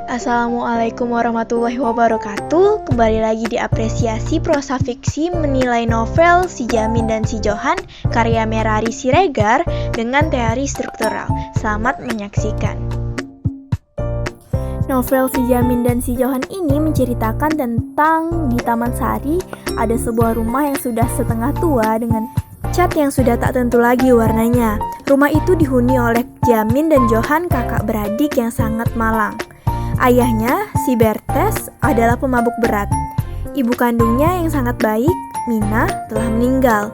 Assalamualaikum warahmatullahi wabarakatuh. Kembali lagi di Apresiasi Prosa Fiksi menilai novel Si Jamin dan Si Johan karya Merari Siregar dengan teori struktural. Selamat menyaksikan. Novel Si Jamin dan Si Johan ini menceritakan tentang di Taman Sari ada sebuah rumah yang sudah setengah tua dengan cat yang sudah tak tentu lagi warnanya. Rumah itu dihuni oleh Jamin dan Johan, kakak beradik yang sangat malang. Ayahnya, si Bertes, adalah pemabuk berat. Ibu kandungnya yang sangat baik, Mina, telah meninggal.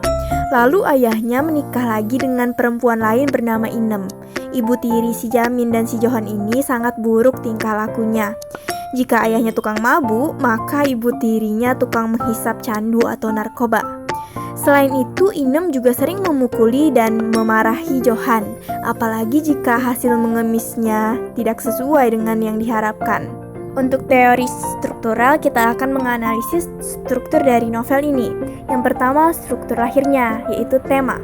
Lalu ayahnya menikah lagi dengan perempuan lain bernama Inem. Ibu tiri si Jamin dan si Johan ini sangat buruk tingkah lakunya. Jika ayahnya tukang mabuk, maka ibu tirinya tukang menghisap candu atau narkoba. Selain itu, Inem juga sering memukuli dan memarahi Johan, apalagi jika hasil mengemisnya tidak sesuai dengan yang diharapkan. Untuk teori struktural, kita akan menganalisis struktur dari novel ini. Yang pertama, struktur lahirnya, yaitu tema.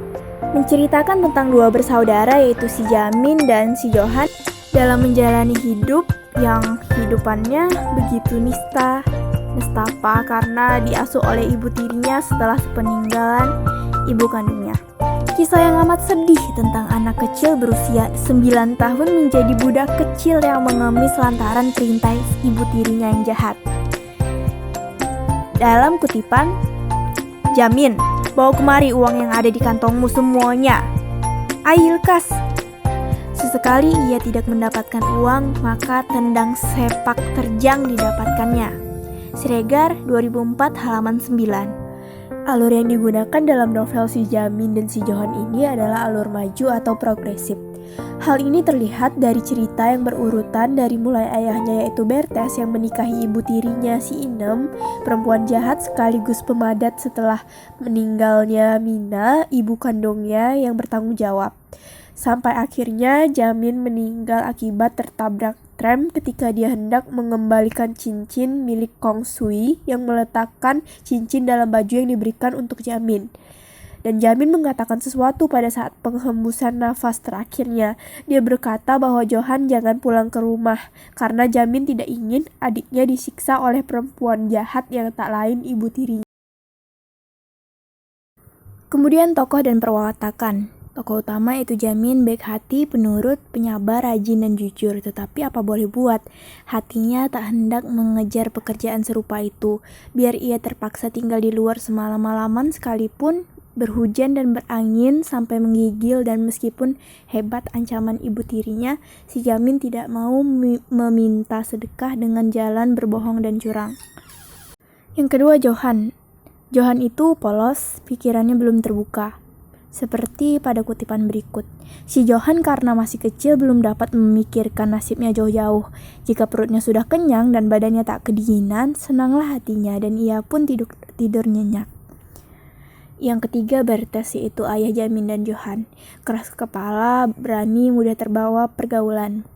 Menceritakan tentang dua bersaudara, yaitu si Jamin dan si Johan, dalam menjalani hidup yang hidupannya begitu nistapa karena diasuh oleh ibu tirinya setelah peninggalan ibu kandungnya. Kisah yang amat sedih tentang anak kecil berusia 9 tahun menjadi budak kecil yang mengemis lantaran perintah ibu tirinya yang jahat. Dalam kutipan, Jamin, bawa kemari uang yang ada di kantongmu semuanya. Ailkas. Sesekali ia tidak mendapatkan uang, maka tendang sepak terjang didapatkannya. Siregar 2004 halaman 9. Alur yang digunakan dalam novel Si Jamin dan Si Johan ini adalah alur maju atau progresif. Hal ini terlihat dari cerita yang berurutan dari mulai ayahnya yaitu Bertes yang menikahi ibu tirinya si Inem, perempuan jahat sekaligus pemadat setelah meninggalnya Mina, ibu kandungnya yang bertanggung jawab. Sampai akhirnya Jamin meninggal akibat tertabrak tram ketika dia hendak mengembalikan cincin milik Kong Sui yang meletakkan cincin dalam baju yang diberikan untuk Jamin. Dan Jamin mengatakan sesuatu pada saat penghembusan nafas terakhirnya. Dia berkata bahwa Johan jangan pulang ke rumah karena Jamin tidak ingin adiknya disiksa oleh perempuan jahat yang tak lain ibu tirinya. Kemudian tokoh dan perwatakan. Tokoh utama itu Jamin, baik hati, penurut, penyabar, rajin, dan jujur. Tetapi apa boleh buat, hatinya tak hendak mengejar pekerjaan serupa itu. Biar ia terpaksa tinggal di luar semalam-malaman sekalipun berhujan dan berangin sampai menggigil, dan meskipun hebat ancaman ibu tirinya, si Jamin tidak mau meminta sedekah dengan jalan berbohong dan curang. Yang kedua, Johan. Johan itu polos, pikirannya belum terbuka. Seperti pada kutipan berikut, si Johan karena masih kecil belum dapat memikirkan nasibnya jauh-jauh. Jika perutnya sudah kenyang dan badannya tak kedinginan, senanglah hatinya dan ia pun tidur nyenyak. Yang ketiga, Bertes, yaitu ayah Jamin dan Johan. Keras kepala, berani, mudah terbawa pergaulan.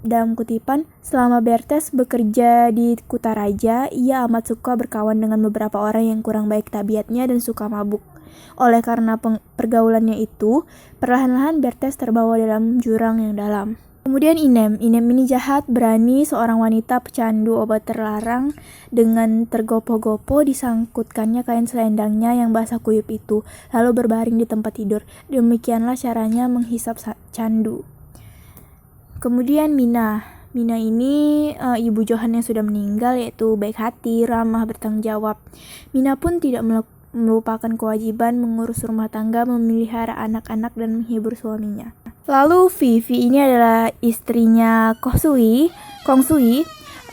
Dalam kutipan, selama Bertes bekerja di Kutaraja, ia amat suka berkawan dengan beberapa orang yang kurang baik tabiatnya dan suka mabuk. Oleh karena pergaulannya itu, perlahan-lahan Bertes terbawa dalam jurang yang dalam. Kemudian Inem ini jahat, berani, seorang wanita pecandu obat terlarang. Dengan tergopoh-gopoh disangkutkannya kain selendangnya yang basah kuyup itu, lalu berbaring di tempat tidur. Demikianlah caranya menghisap candu. Kemudian Mina ini ibu Johan yang sudah meninggal, yaitu baik hati, ramah, bertanggung jawab. Mina pun tidak melupakan kewajiban mengurus rumah tangga, memelihara anak-anak, dan menghibur suaminya. Lalu Vivi ini adalah istrinya Kong Sui,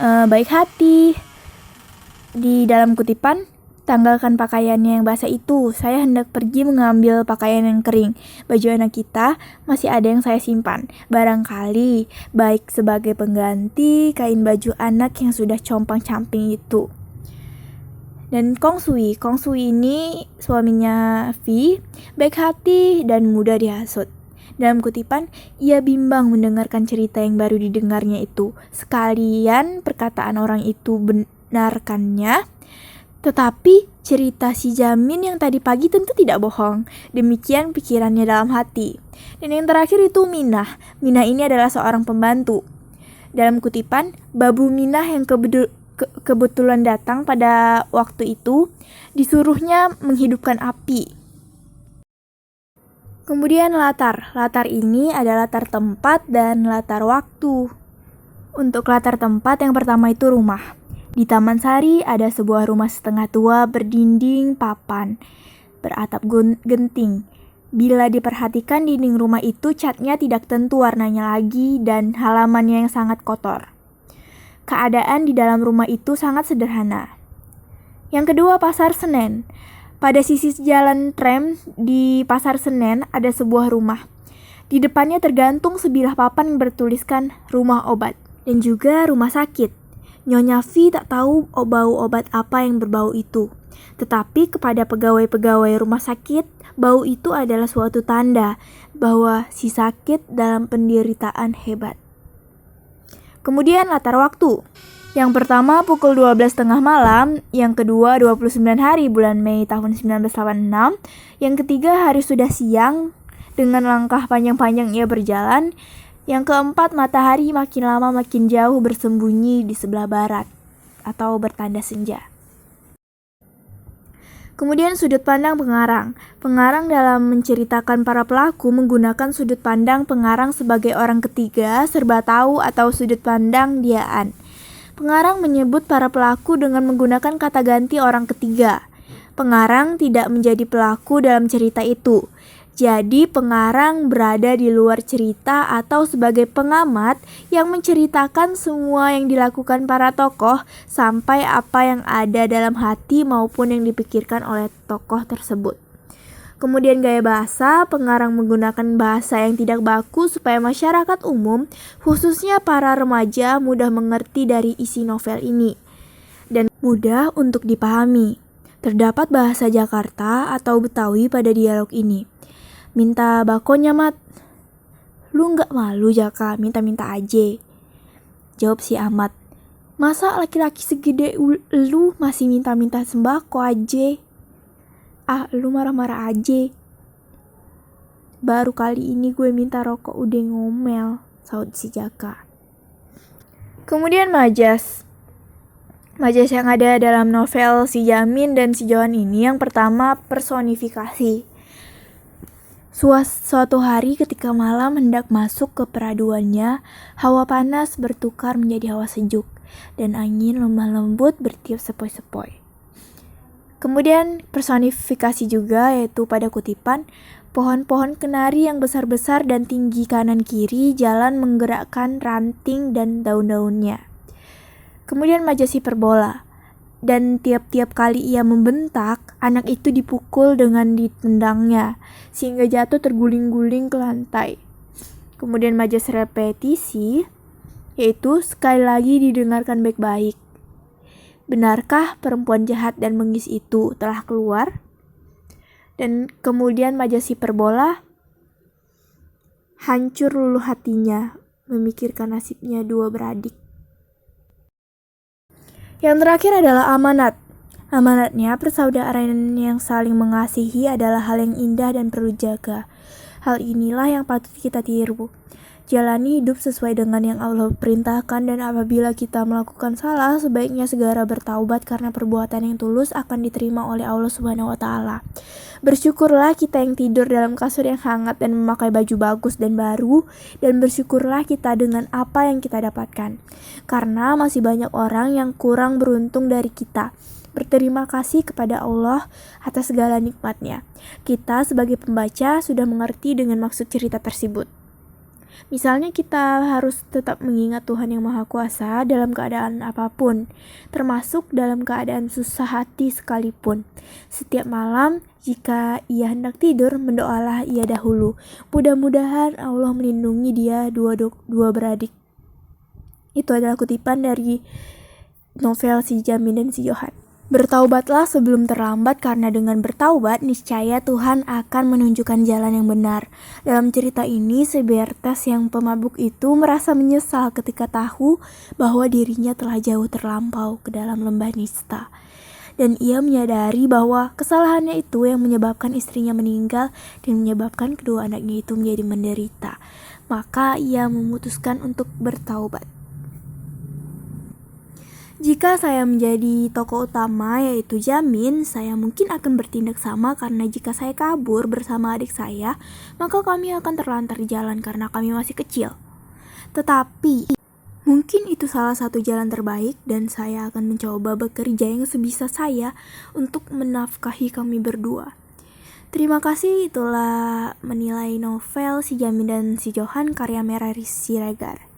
baik hati. Di dalam kutipan, tanggalkan pakaiannya yang basah itu, saya hendak pergi mengambil pakaian yang kering. Baju anak kita masih ada yang saya simpan. Barangkali baik sebagai pengganti kain baju anak yang sudah compang-camping itu. Dan Kong Sui ini suaminya Vi, baik hati dan mudah dihasut. Dalam kutipan, ia bimbang mendengarkan cerita yang baru didengarnya itu. Sekalian perkataan orang itu benarkannya, tetapi cerita si Jamin yang tadi pagi tentu tidak bohong. Demikian pikirannya dalam hati. Dan yang terakhir itu Mina. Mina ini adalah seorang pembantu. Dalam kutipan, Babu Minah yang kebetulan datang pada waktu itu disuruhnya menghidupkan api. Kemudian latar ini ada latar tempat dan latar waktu. Untuk latar tempat yang pertama itu rumah. Di Taman Sari ada sebuah rumah setengah tua berdinding papan, beratap genting. Bila diperhatikan dinding rumah itu catnya tidak tentu warnanya lagi dan halamannya yang sangat kotor. Keadaan di dalam rumah itu sangat sederhana. Yang kedua, Pasar Senen. Pada sisi jalan tram di Pasar Senen ada sebuah rumah. Di depannya tergantung sebilah papan yang bertuliskan rumah obat dan juga rumah sakit. Nyonya V tak tahu bau obat apa yang berbau itu. Tetapi kepada pegawai-pegawai rumah sakit, bau itu adalah suatu tanda bahwa si sakit dalam penderitaan hebat. Kemudian latar waktu. Yang pertama pukul 12.30 malam, yang kedua 29 hari bulan Mei tahun 1986, yang ketiga hari sudah siang dengan langkah panjang-panjang ia berjalan, yang keempat matahari makin lama makin jauh bersembunyi di sebelah barat atau bertanda senja. Kemudian sudut pandang pengarang. Pengarang dalam menceritakan para pelaku menggunakan sudut pandang pengarang sebagai orang ketiga, serba tahu atau sudut pandang diaan. Pengarang menyebut para pelaku dengan menggunakan kata ganti orang ketiga. Pengarang tidak menjadi pelaku dalam cerita itu. Jadi pengarang berada di luar cerita atau sebagai pengamat yang menceritakan semua yang dilakukan para tokoh sampai apa yang ada dalam hati maupun yang dipikirkan oleh tokoh tersebut. Kemudian gaya bahasa, pengarang menggunakan bahasa yang tidak baku supaya masyarakat umum, khususnya para remaja, mudah mengerti dari isi novel ini dan mudah untuk dipahami. Terdapat bahasa Jakarta atau Betawi pada dialog ini. Minta bakonya mat. Lu gak malu Jaka, minta-minta aja. Jawab si Ahmad. Masa laki-laki segede lu masih minta-minta sembako aja? Ah, lu marah-marah aja. Baru kali ini gue minta rokok udah ngomel, saud si Jaka. Kemudian Majas. Majas yang ada dalam novel si Jamin dan si Johan ini yang pertama personifikasi. Suatu hari ketika malam hendak masuk ke peraduannya, hawa panas bertukar menjadi hawa sejuk dan angin lemah lembut bertiup sepoi-sepoi. Kemudian personifikasi juga yaitu pada kutipan, pohon-pohon kenari yang besar-besar dan tinggi kanan kiri jalan menggerakkan ranting dan daun-daunnya. Kemudian majas hiperbola. Dan tiap-tiap kali ia membentak, anak itu dipukul dengan ditendangnya, sehingga jatuh terguling-guling ke lantai. Kemudian majas repetisi, yaitu sekali lagi didengarkan baik-baik. Benarkah perempuan jahat dan bengis itu telah keluar? Dan kemudian majas hiperbola, hancur luluh hatinya, memikirkan nasibnya dua beradik. Yang terakhir adalah amanat. Amanatnya, persaudaraan yang saling mengasihi adalah hal yang indah dan perlu jaga. Hal inilah yang patut kita tiru. Jalani hidup sesuai dengan yang Allah perintahkan dan apabila kita melakukan salah, sebaiknya segera bertaubat karena perbuatan yang tulus akan diterima oleh Allah Subhanahu wa taala. Bersyukurlah kita yang tidur dalam kasur yang hangat dan memakai baju bagus dan baru, dan bersyukurlah kita dengan apa yang kita dapatkan. Karena masih banyak orang yang kurang beruntung dari kita. Berterima kasih kepada Allah atas segala nikmatnya. Kita sebagai pembaca sudah mengerti dengan maksud cerita tersebut. Misalnya kita harus tetap mengingat Tuhan yang Maha Kuasa dalam keadaan apapun, termasuk dalam keadaan susah hati sekalipun. Setiap malam, jika ia hendak tidur, mendoalah ia dahulu. Mudah-mudahan Allah melindungi dia dua beradik. Itu adalah kutipan dari novel si Jamin dan si Johan. Bertaubatlah sebelum terlambat karena dengan bertaubat niscaya Tuhan akan menunjukkan jalan yang benar. Dalam cerita ini, si Bertes yang pemabuk itu merasa menyesal ketika tahu bahwa dirinya telah jauh terlampau ke dalam lembah nista. Dan ia menyadari bahwa kesalahannya itu yang menyebabkan istrinya meninggal dan menyebabkan kedua anaknya itu menjadi menderita. Maka ia memutuskan untuk bertaubat. Jika saya menjadi tokoh utama yaitu Jamin, saya mungkin akan bertindak sama karena jika saya kabur bersama adik saya, maka kami akan terlantar di jalan karena kami masih kecil. Tetapi, mungkin itu salah satu jalan terbaik dan saya akan mencoba bekerja yang sebisa saya untuk menafkahi kami berdua. Terima kasih, itulah menilai novel Si Jamin dan Si Johan karya Merah Siregar.